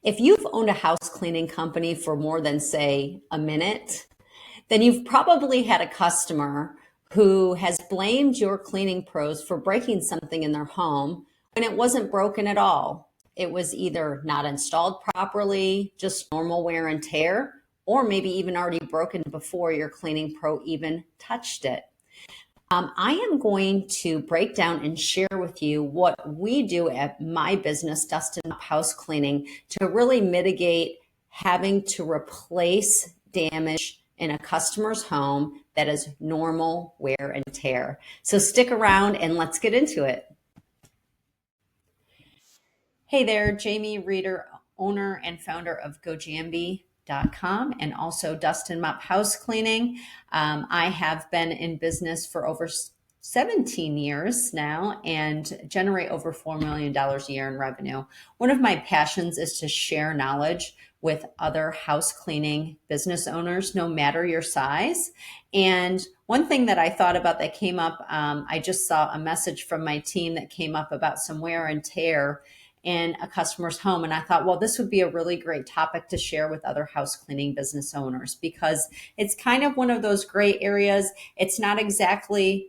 If you've owned a house cleaning company for more than, say, a minute, then you've probably had a customer who has blamed your cleaning pros for breaking something in their home when it wasn't broken at all. It was either not installed properly, just normal wear and tear, or maybe even already broken before your cleaning pro even touched it. I am going to break down and share with you what we do at my business, Dust and Mop House Cleaning, to really mitigate having to replace damage in a customer's home that is normal wear and tear. So stick around and let's get into it. Hey there, Jamie Reeder, owner and founder of GoJambi.com and also Dust and Mop House Cleaning. I have been in business for over 17 years now and generate over $4 million a year in revenue. One of my passions is to share knowledge with other house cleaning business owners, no matter your size. And one thing that I thought about that came up, I just saw a message from my team that came up about some wear and tear in a customer's home. And I thought, well, this would be a really great topic to share with other house cleaning business owners because it's kind of one of those gray areas. It's not exactly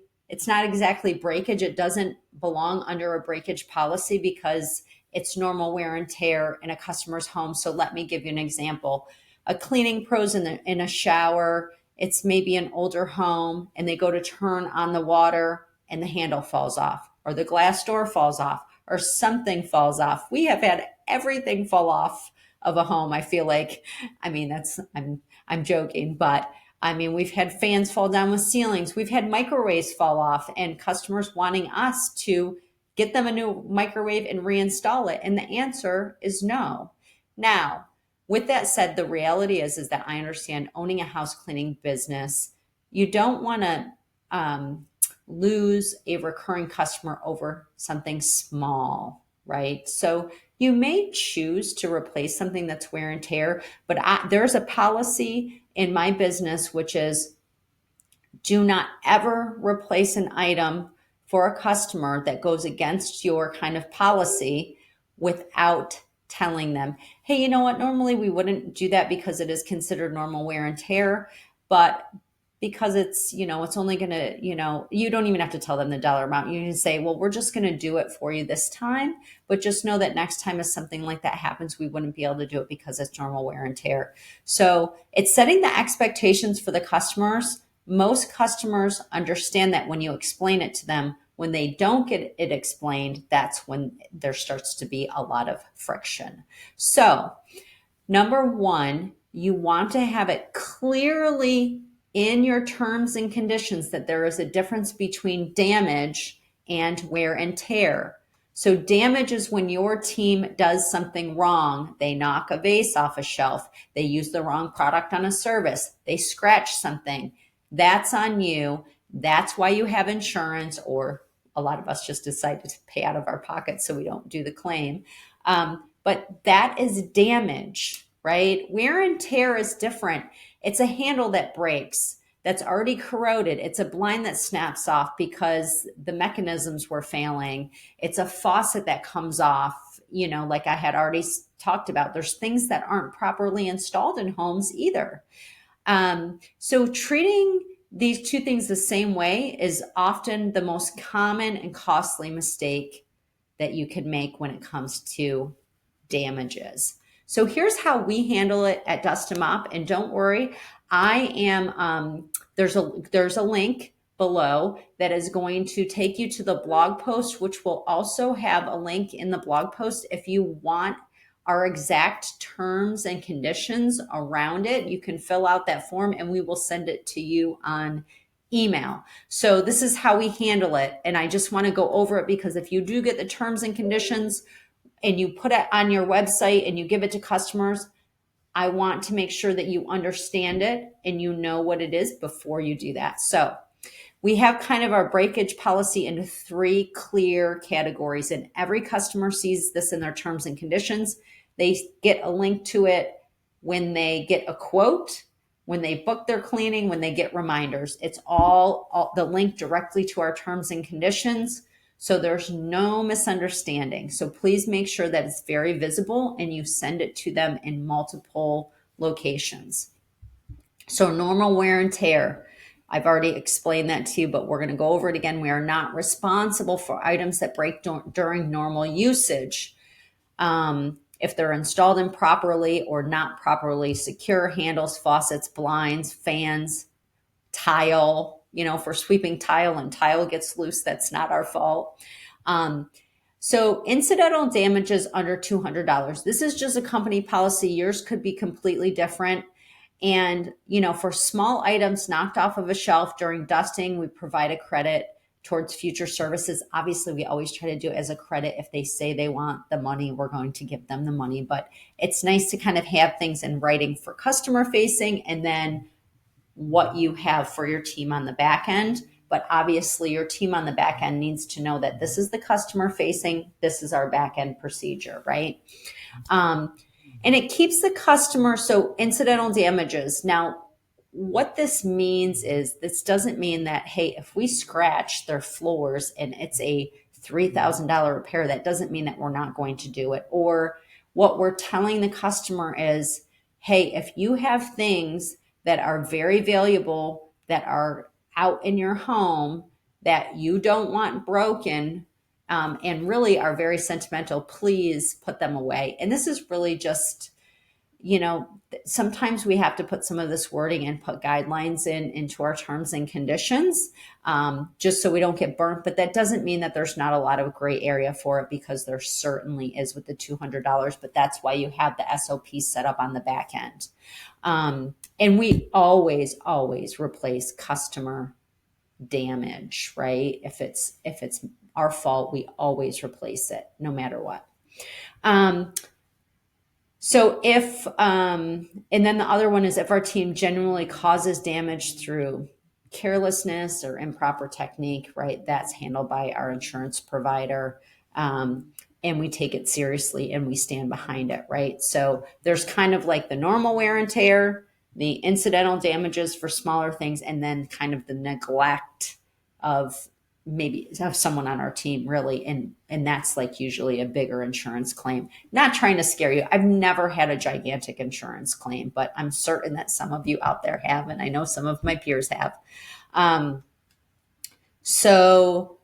breakage. It doesn't belong under a breakage policy because it's normal wear and tear in a customer's home. So let me give you an example. A cleaning pro's in a shower. It's maybe an older home and they go to turn on the water and the handle falls off or the glass door falls off or something falls off. We have had everything fall off of a home. I feel like, I'm joking, but I mean, we've had fans fall down with ceilings. We've had microwaves fall off and customers wanting us to get them a new microwave and reinstall it. And the answer is no. Now, with that said, the reality is that I understand owning a house cleaning business, you don't want to lose a recurring customer over something small, right? So you may choose to replace something that's wear and tear, but there's a policy in my business, which is do not ever replace an item for a customer that goes against your kind of policy without telling them, hey, you know what? Normally we wouldn't do that because it is considered normal wear and tear, but because it's, it's only going to, you don't even have to tell them the dollar amount. You can say, well, we're just going to do it for you this time, but just know that next time if something like that happens, we wouldn't be able to do it because it's normal wear and tear. So it's setting the expectations for the customers. Most customers understand that when you explain it to them. When they don't get it explained, that's when there starts to be a lot of friction. So number one, you want to have it clearly in your terms and conditions that there is a difference between damage and wear and tear. So damage is when your team does something wrong. They knock a vase off a shelf. They use the wrong product on a service. They scratch something. That's on you. That's why you have insurance, or a lot of us just decided to pay out of our pockets so we don't do the claim. But that is damage, right? Wear and tear is different. It's a handle that breaks, that's already corroded. It's a blind that snaps off because the mechanisms were failing. It's a faucet that comes off, like I had already talked about. There's things that aren't properly installed in homes either. So treating these two things the same way is often the most common and costly mistake that you can make when it comes to damages. So here's how we handle it at Dust and Mop. And don't worry, there's a link below that is going to take you to the blog post, which will also have a link in the blog post if you want our exact terms and conditions around it. You can fill out that form and we will send it to you on email. So this is how we handle it. And I just want to go over it because if you do get the terms and conditions and you put it on your website and you give it to customers, I want to make sure that you understand it and you know what it is before you do that. So we have kind of our breakage policy into three clear categories, and every customer sees this in their terms and conditions. They get a link to it when they get a quote, when they book their cleaning, when they get reminders. It's all the link directly to our terms and conditions. So there's no misunderstanding. So please make sure that it's very visible and you send it to them in multiple locations. So normal wear and tear, I've already explained that to you, but we're going to go over it again. We are not responsible for items that break during normal usage. If they're installed improperly or not properly secure, handles, faucets, blinds, fans, tile, if we're sweeping tile and tile gets loose, that's not our fault. So incidental damages under $200. This is just a company policy. Yours could be completely different. And, for small items knocked off of a shelf during dusting, we provide a credit towards future services. Obviously, we always try to do it as a credit. If they say they want the money, we're going to give them the money. But it's nice to kind of have things in writing for customer facing and then what you have for your team on the back end. But obviously, your team on the back end needs to know that this is the customer facing, this is our back end procedure, right? And it keeps the customer, so incidental damages. Now, what this means is this doesn't mean that, hey, if we scratch their floors and it's a $3,000 repair, that doesn't mean that we're not going to do it. Or what we're telling the customer is, hey, if you have things that are very valuable that are out in your home that you don't want broken, and really are very sentimental, please put them away. And this is really just, sometimes we have to put some of this wording and put guidelines into our terms and conditions, just so we don't get burnt. But that doesn't mean that there's not a lot of gray area for it, because there certainly is with the $200. But that's why you have the SOP set up on the back end. And we always replace customer damage, right? If it's our fault, we always replace it no matter what. So if, and then the other one is if our team genuinely causes damage through carelessness or improper technique, right? That's handled by our insurance provider. And we take it seriously and we stand behind it, right? So there's kind of like the normal wear and tear, the incidental damages for smaller things, and then kind of the neglect of maybe have someone on our team, really. And that's like usually a bigger insurance claim. Not trying to scare you. I've never had a gigantic insurance claim, but I'm certain that some of you out there have, and I know some of my peers have. So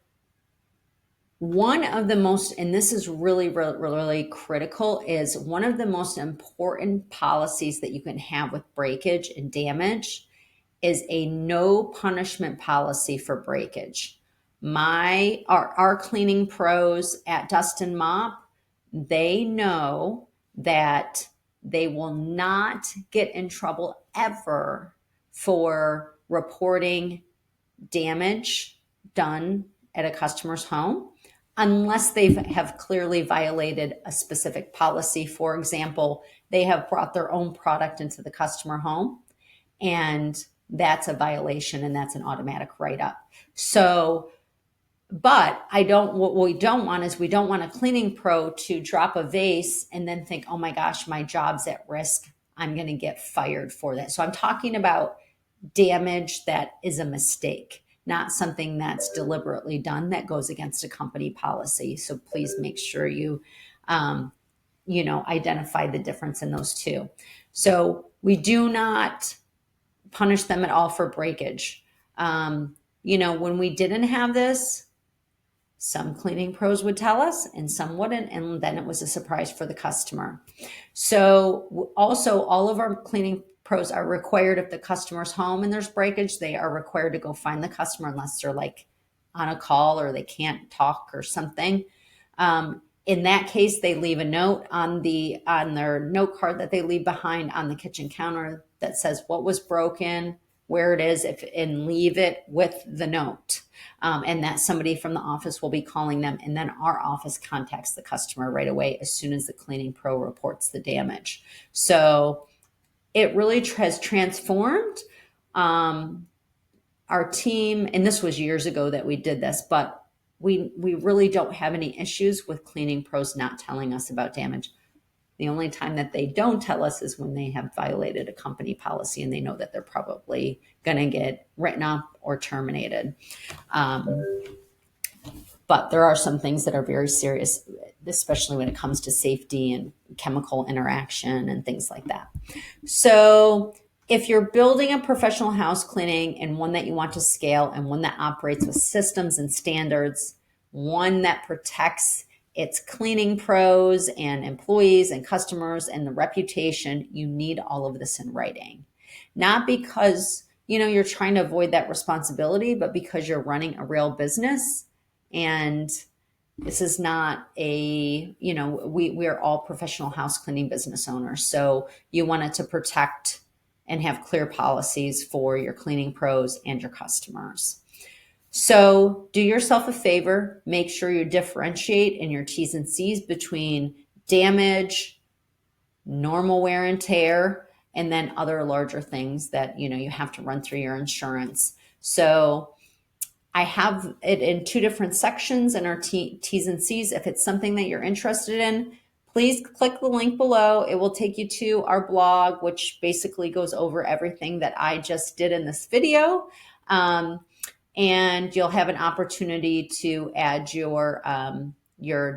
one of the most, and this is really, really, really critical, is one of the most important policies that you can have with breakage and damage is a no punishment policy for breakage. Our cleaning pros at Dust and Mop, they know that they will not get in trouble ever for reporting damage done at a customer's home unless they have clearly violated a specific policy. For example, they have brought their own product into the customer home, and that's a violation, and that's an automatic write-up. So, but what we don't want is we don't want a cleaning pro to drop a vase and then think, oh my gosh, my job's at risk, I'm going to get fired for that. So I'm talking about damage that is a mistake, not something that's deliberately done that goes against a company policy. So please make sure you, identify the difference in those two. So we do not punish them at all for breakage. When we didn't have this, some cleaning pros would tell us and some wouldn't, and then it was a surprise for the customer. So also, all of our cleaning pros are required, if the customer's home and there's breakage, they are required to go find the customer unless they're like on a call or they can't talk or something. In that case, they leave a note on their note card that they leave behind on the kitchen counter that says what was broken, where it is, and leave it with the note. And that somebody from the office will be calling them, and then our office contacts the customer right away as soon as the cleaning pro reports the damage. So it really has transformed our team. And this was years ago that we did this, but we really don't have any issues with cleaning pros not telling us about damage. The only time that they don't tell us is when they have violated a company policy and they know that they're probably going to get written up or terminated. But But there are some things that are very serious, especially when it comes to safety and chemical interaction and things like that. So if you're building a professional house cleaning and one that you want to scale and one that operates with systems and standards, one that protects its cleaning pros and employees and customers and the reputation, you need all of this in writing. Not because, you're trying to avoid that responsibility, but because you're running a real business. And this is not we're all professional house cleaning business owners. So you wanted to protect and have clear policies for your cleaning pros and your customers. So do yourself a favor, make sure you differentiate in your T's and C's between damage, normal wear and tear, and then other larger things that, you have to run through your insurance. So I have it in 2 different sections in our T's and C's. If it's something that you're interested in, please click the link below. It will take you to our blog, which basically goes over everything that I just did in this video. And you'll have an opportunity to add your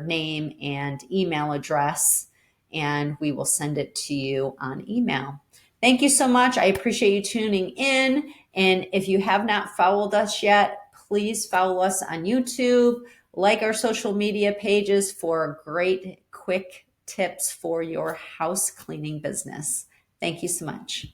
name and email address, and we will send it to you on email. Thank you so much. I appreciate you tuning in. And if you have not followed us yet, please follow us on YouTube, like our social media pages for great quick tips for your house cleaning business. Thank you so much.